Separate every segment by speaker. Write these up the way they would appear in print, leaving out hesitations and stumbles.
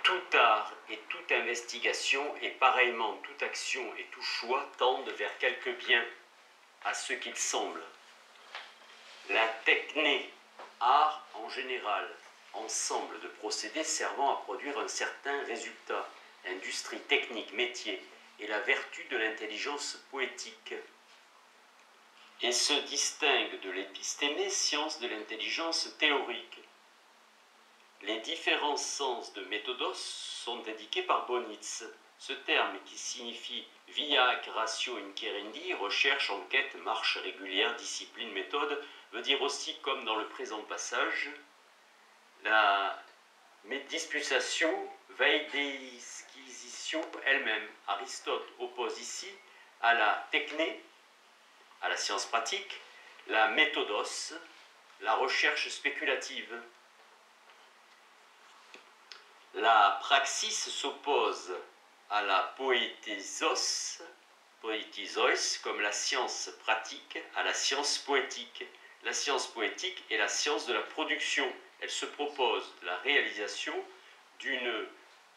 Speaker 1: Tout art et toute investigation, et pareillement toute action et tout choix, tendent vers quelque bien, à ce qu'il semble. La techné, art en général, ensemble de procédés servant à produire un certain résultat, industrie, technique, métier, et la vertu de l'intelligence poétique, et se distingue de l'épistémé, science de l'intelligence théorique. Les différents sens de méthodos sont indiqués par Bonitz. Ce terme, qui signifie viac, ratio, inquerendi, recherche, enquête, marche régulière, discipline, méthode, veut dire aussi, comme dans le présent passage, la disputation veidisquisition elle-même. Aristote oppose ici à la techné, à la science pratique, la méthodos, la recherche spéculative. La praxis s'oppose à la poétisos, comme la science pratique à la science poétique. La science poétique est la science de la production. Elle se propose la réalisation d'une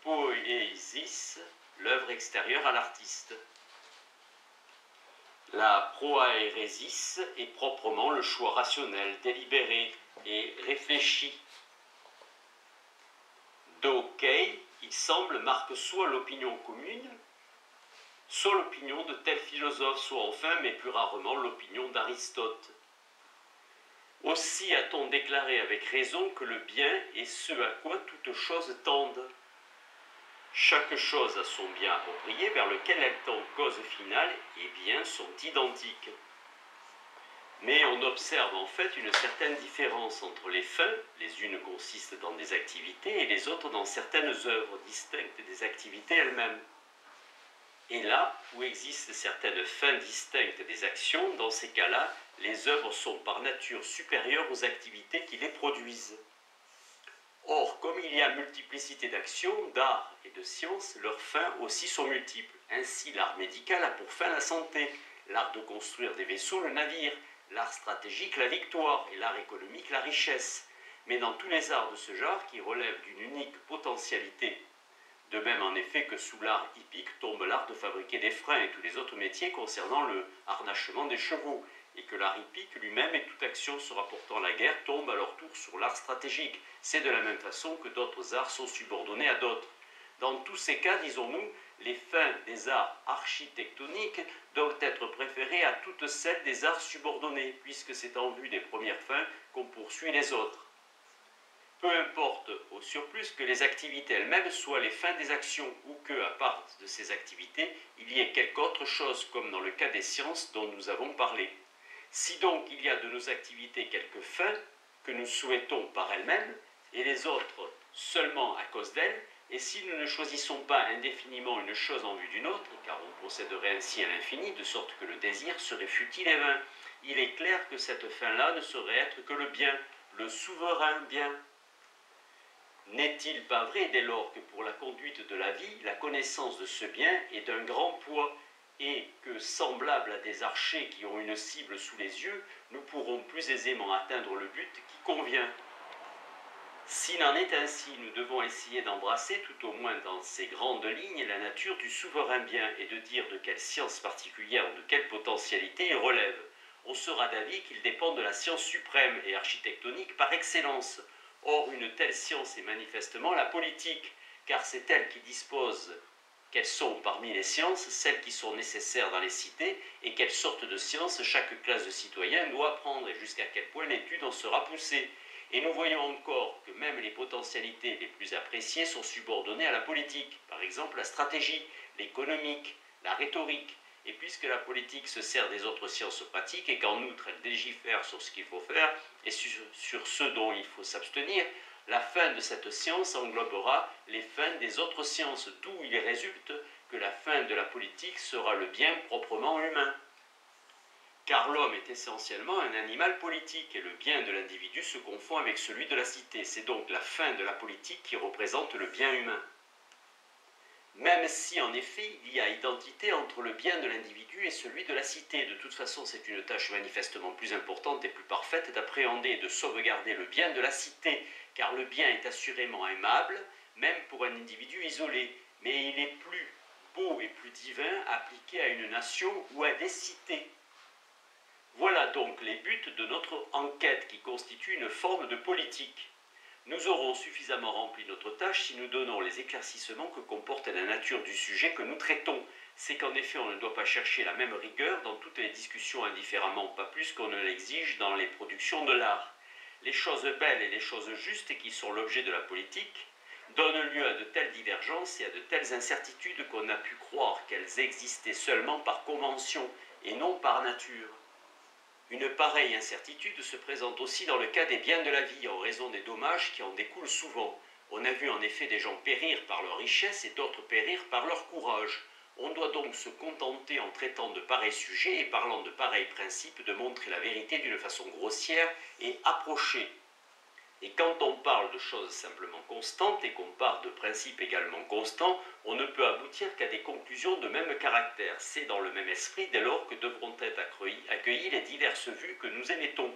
Speaker 1: poésis, l'œuvre extérieure à l'artiste. La proaéresis est proprement le choix rationnel, délibéré et réfléchi. D'Okei, il semble, marque soit l'opinion commune, soit l'opinion de tel philosophe, soit enfin, mais plus rarement, l'opinion d'Aristote. Aussi a-t-on déclaré avec raison que le bien est ce à quoi toute chose tende. Chaque chose a son bien approprié vers lequel elle tend. Cause finale et bien sont identiques. Mais on observe en fait une certaine différence entre les fins, les unes consistent dans des activités et les autres dans certaines œuvres distinctes des activités elles-mêmes. Et là où existent certaines fins distinctes des actions, dans ces cas-là, les œuvres sont par nature supérieures aux activités qui les produisent. Or, comme il y a multiplicité d'actions, d'art et de sciences, leurs fins aussi sont multiples. Ainsi, l'art médical a pour fin la santé, l'art de construire des vaisseaux, le navire, l'art stratégique, la victoire, et l'art économique, la richesse. Mais dans tous les arts de ce genre, qui relèvent d'une unique potentialité, de même en effet que sous l'art hippique tombe l'art de fabriquer des freins et tous les autres métiers concernant le harnachement des chevaux, et que l'art hippique lui-même et toute action se rapportant à la guerre tombe à leur tour sur l'art stratégique. C'est de la même façon que d'autres arts sont subordonnés à d'autres. Dans tous ces cas, disons-nous, les fins des arts architectoniques doivent être préférées à toutes celles des arts subordonnés, puisque c'est en vue des premières fins qu'on poursuit les autres. Peu importe au surplus que les activités elles-mêmes soient les fins des actions, ou que, à part de ces activités, il y ait quelque autre chose, comme dans le cas des sciences dont nous avons parlé. Si donc il y a de nos activités quelques fins que nous souhaitons par elles-mêmes, et les autres seulement à cause d'elles, et si nous ne choisissons pas indéfiniment une chose en vue d'une autre, car on procéderait ainsi à l'infini, de sorte que le désir serait futile et vain, il est clair que cette fin-là ne saurait être que le bien, le souverain bien. N'est-il pas vrai dès lors que pour la conduite de la vie, la connaissance de ce bien est d'un grand poids, et que, semblables à des archers qui ont une cible sous les yeux, nous pourrons plus aisément atteindre le but qui convient. S'il en est ainsi, nous devons essayer d'embrasser, tout au moins dans ces grandes lignes, la nature du souverain bien et de dire de quelle science particulière ou de quelle potentialité il relève. On sera d'avis qu'il dépend de la science suprême et architectonique par excellence. Or, une telle science est manifestement la politique, car c'est elle qui dispose quelles sont parmi les sciences celles qui sont nécessaires dans les cités et quelle sorte de science chaque classe de citoyens doit apprendre et jusqu'à quel point l'étude en sera poussée. Et nous voyons encore que même les potentialités les plus appréciées sont subordonnées à la politique, par exemple la stratégie, l'économique, la rhétorique. Et puisque la politique se sert des autres sciences pratiques et qu'en outre elle légifère sur ce qu'il faut faire et sur ce dont il faut s'abstenir, la fin de cette science englobera les fins des autres sciences, d'où il résulte que la fin de la politique sera le bien proprement humain. Car l'homme est essentiellement un animal politique et le bien de l'individu se confond avec celui de la cité. C'est donc la fin de la politique qui représente le bien humain. Même si, en effet, il y a identité entre le bien de l'individu et celui de la cité. De toute façon, c'est une tâche manifestement plus importante et plus parfaite d'appréhender et de sauvegarder le bien de la cité, car le bien est assurément aimable, même pour un individu isolé, mais il est plus beau et plus divin appliqué à une nation ou à des cités. Voilà donc les buts de notre enquête qui constitue une forme de politique. Nous aurons suffisamment rempli notre tâche si nous donnons les éclaircissements que comporte la nature du sujet que nous traitons. C'est qu'en effet on ne doit pas chercher la même rigueur dans toutes les discussions indifféremment, pas plus qu'on ne l'exige dans les productions de l'art. Les choses belles et les choses justes qui sont l'objet de la politique donnent lieu à de telles divergences et à de telles incertitudes qu'on a pu croire qu'elles existaient seulement par convention et non par nature. Une pareille incertitude se présente aussi dans le cas des biens de la vie en raison des dommages qui en découlent souvent. On a vu en effet des gens périr par leur richesse et d'autres périr par leur courage. On doit donc se contenter en traitant de pareils sujets et parlant de pareils principes de montrer la vérité d'une façon grossière et approchée. Et quand on parle de choses simplement constantes et qu'on parle de principes également constants, on ne peut aboutir qu'à des conclusions de même caractère. C'est dans le même esprit dès lors que devront être accueillies les diverses vues que nous émettons.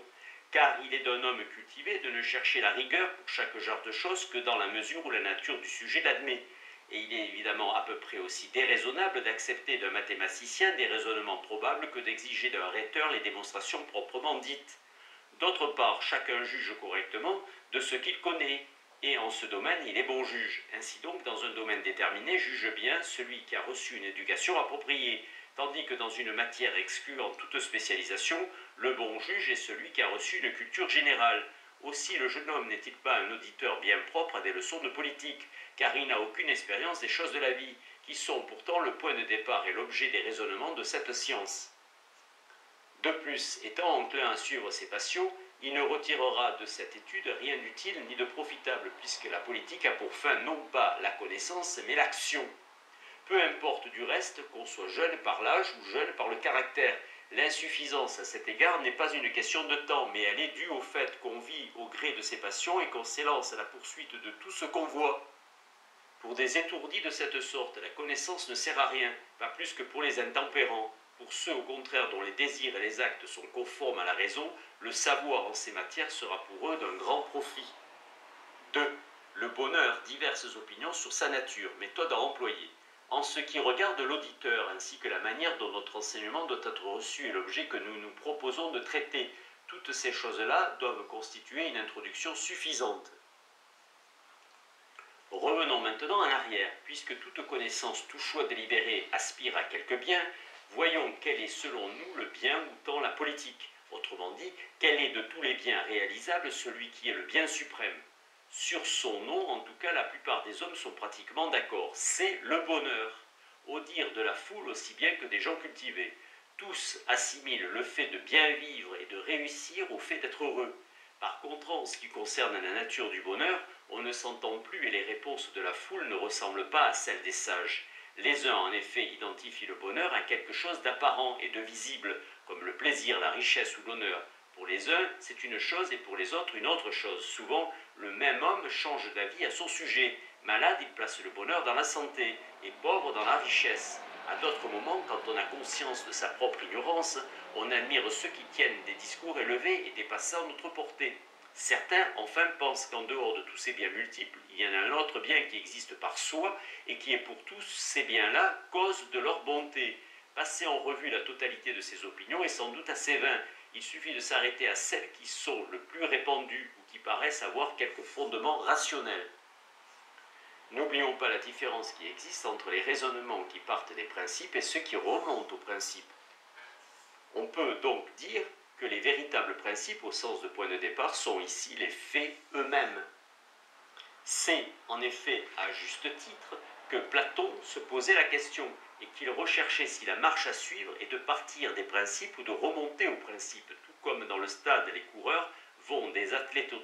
Speaker 1: Car il est d'un homme cultivé de ne chercher la rigueur pour chaque genre de choses que dans la mesure où la nature du sujet l'admet. Et il est évidemment à peu près aussi déraisonnable d'accepter d'un mathématicien des raisonnements probables que d'exiger d'un rhéteur les démonstrations proprement dites. D'autre part, chacun juge correctement de ce qu'il connaît, et en ce domaine, il est bon juge. Ainsi donc, dans un domaine déterminé, juge bien celui qui a reçu une éducation appropriée, tandis que dans une matière excluant toute spécialisation, le bon juge est celui qui a reçu une culture générale. Aussi, le jeune homme n'est-il pas un auditeur bien propre à des leçons de politique, car il n'a aucune expérience des choses de la vie, qui sont pourtant le point de départ et l'objet des raisonnements de cette science. De plus, étant enclin à suivre ses passions, il ne retirera de cette étude rien d'utile ni de profitable, puisque la politique a pour fin non pas la connaissance, mais l'action. Peu importe du reste qu'on soit jeune par l'âge ou jeune par le caractère. L'insuffisance à cet égard n'est pas une question de temps, mais elle est due au fait qu'on vit au gré de ses passions et qu'on s'élance à la poursuite de tout ce qu'on voit. Pour des étourdis de cette sorte, la connaissance ne sert à rien, pas plus que pour les intempérants. Pour ceux au contraire dont les désirs et les actes sont conformes à la raison, le savoir en ces matières sera pour eux d'un grand profit. 2. Le bonheur, diverses opinions sur sa nature, méthode à employer. En ce qui regarde l'auditeur, ainsi que la manière dont notre enseignement doit être reçu et l'objet que nous nous proposons de traiter, toutes ces choses-là doivent constituer une introduction suffisante. Revenons maintenant en arrière, puisque toute connaissance, tout choix délibéré aspire à quelque bien, voyons quel est selon nous le bien ou tant la politique. Autrement dit, quel est de tous les biens réalisables celui qui est le bien suprême. Sur son nom, en tout cas, la plupart des hommes sont pratiquement d'accord. C'est le bonheur. Au dire de la foule aussi bien que des gens cultivés. Tous assimilent le fait de bien vivre et de réussir au fait d'être heureux. Par contre, en ce qui concerne la nature du bonheur, on ne s'entend plus et les réponses de la foule ne ressemblent pas à celles des sages. Les uns, en effet, identifient le bonheur à quelque chose d'apparent et de visible, comme le plaisir, la richesse ou l'honneur. Pour les uns, c'est une chose et pour les autres, une autre chose. Souvent, le même homme change d'avis à son sujet. Malade, il place le bonheur dans la santé et pauvre dans la richesse. À d'autres moments, quand on a conscience de sa propre ignorance, on admire ceux qui tiennent des discours élevés et dépassant notre portée. Certains, enfin, pensent qu'en dehors de tous ces biens multiples, il y en a un autre bien qui existe par soi et qui est pour tous ces biens-là cause de leur bonté. Passer en revue la totalité de ces opinions est sans doute assez vain. Il suffit de s'arrêter à celles qui sont le plus répandues ou qui paraissent avoir quelque fondement rationnel. N'oublions pas la différence qui existe entre les raisonnements qui partent des principes et ceux qui remontent aux principes. On peut donc dire que les véritables principes, au sens de point de départ, sont ici les faits eux-mêmes. C'est, en effet, à juste titre, que Platon se posait la question et qu'il recherchait si la marche à suivre est de partir des principes ou de remonter aux principes, tout comme dans le stade les coureurs vont des athlètes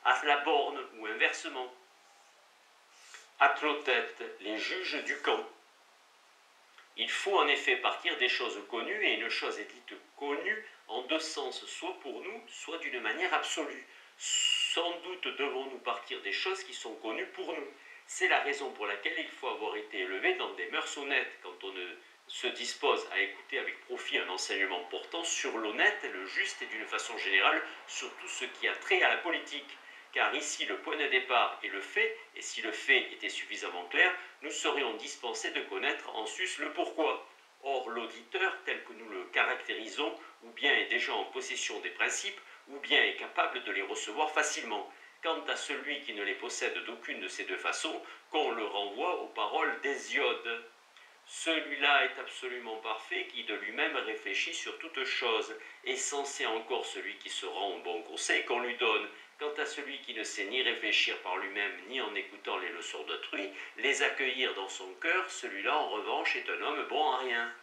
Speaker 1: à la borne ou inversement. Athlètes, les juges du camp. Il faut en effet partir des choses connues, et une chose est dite connue en deux sens, soit pour nous, soit d'une manière absolue. Sans doute devons-nous partir des choses qui sont connues pour nous. C'est la raison pour laquelle il faut avoir été élevé dans des mœurs honnêtes, quand on se dispose à écouter avec profit un enseignement portant sur l'honnête, le juste et d'une façon générale sur tout ce qui a trait à la politique. car ici le point de départ est le fait, et si le fait était suffisamment clair, nous serions dispensés de connaître en sus le pourquoi. Or, l'auditeur, tel que nous le caractérisons, ou bien est déjà en possession des principes, ou bien est capable de les recevoir facilement. Quant à celui qui ne les possède d'aucune de ces deux façons, qu'on le renvoie aux paroles d'Hésiode. Celui-là est absolument parfait, qui de lui-même réfléchit sur toute chose, et censé encore celui qui se rend au bon conseil qu'on lui donne. Quant à celui qui ne sait ni réfléchir par lui-même, ni en écoutant les leçons d'autrui, les accueillir dans son cœur, celui-là en revanche est un homme bon à rien.